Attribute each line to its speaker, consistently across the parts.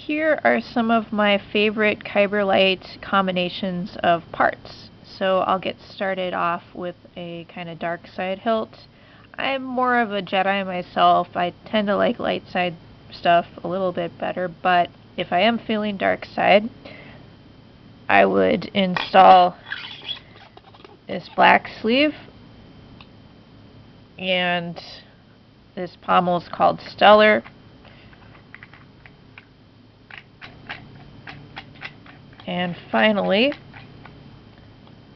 Speaker 1: here are some of my favorite Kyberlight combinations of parts. So I'll get started off with a kind of dark side hilt. I'm more of a Jedi myself. I tend to like light side stuff a little bit better, but if I am feeling dark side, I would install this black sleeve, and this pommel is called Stellar. And finally,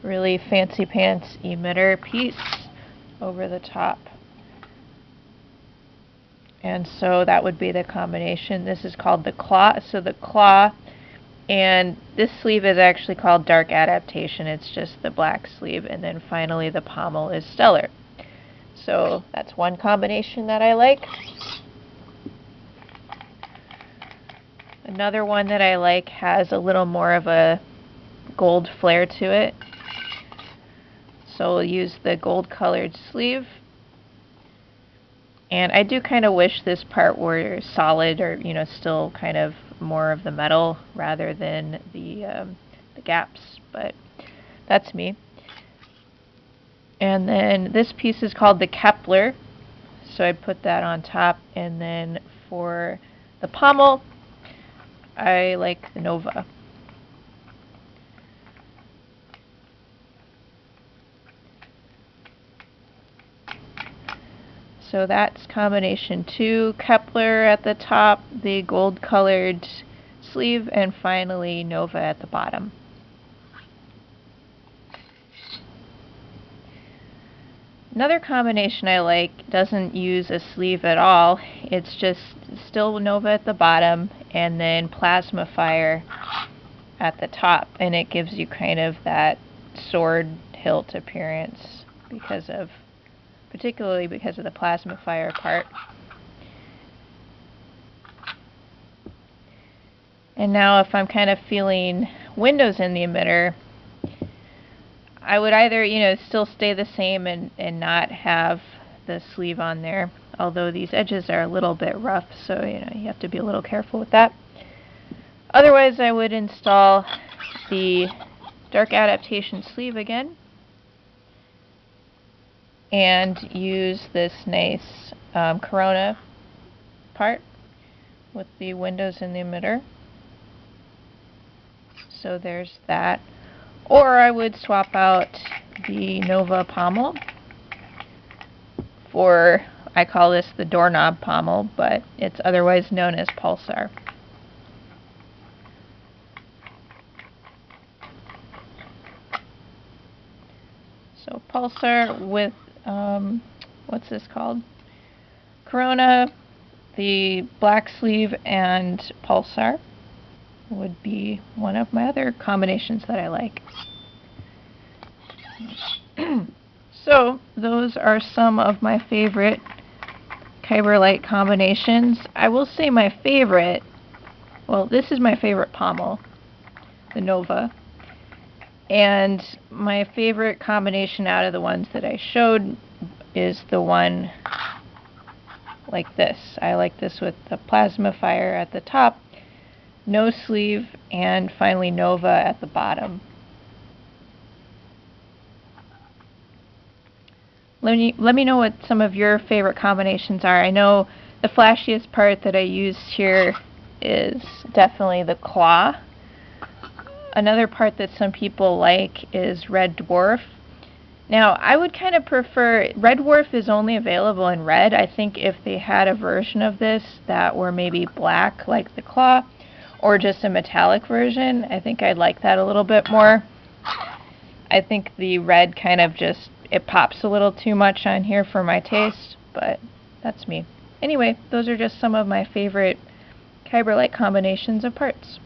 Speaker 1: really fancy pants emitter piece over the top. And so that would be the combination. This is called the claw. So the claw, and this sleeve is actually called Dark Adaptation. It's just the black sleeve. And then finally the pommel is Stellar. So that's one combination that I like. Another one that I like has a little more of a gold flare to it. So we'll use the gold colored sleeve. And I do kind of wish this part were solid, or still kind of more of the metal rather than the gaps, but that's me. And then this piece is called the Kepler, so I put that on top. And then for the pommel, I like the Nova. So that's combination 2, Kepler at the top, the gold colored sleeve, and finally Nova at the bottom. Another combination I like doesn't use a sleeve at all. It's just still Nova at the bottom and then plasma fire at the top, and it gives you kind of that sword hilt appearance particularly because of the plasma fire part. And now if I'm kind of feeling windows in the emitter, I would either, still stay the same and not have the sleeve on there, although these edges are a little bit rough, so, you have to be a little careful with that. Otherwise, I would install the Dark Adaptation sleeve again and use this nice Corona part with the windows in the emitter. So there's that. Or I would swap out the Nova pommel for, I call this the doorknob pommel, but it's otherwise known as Pulsar. So Pulsar with, what's this called? Corona, the black sleeve, and Pulsar would be one of my other combinations that I like. So those are some of my favorite Kyberlight combinations. I will say my favorite, well, this is my favorite pommel, the Nova. And my favorite combination out of the ones that I showed is the one like this. I like this with the plasma fire at the top, no sleeve, and finally Nova at the bottom. Let me know what some of your favorite combinations are. I know the flashiest part that I used here is definitely the claw. Another part that some people like is Red Dwarf. Now, I would kind of prefer, Red Dwarf is only available in red. I think if they had a version of this that were maybe black like the claw, or just a metallic version, I think I'd like that a little bit more. I think the red kind of just, it pops a little too much on here for my taste, but that's me. Anyway, those are just some of my favorite Kyberlight combinations of parts.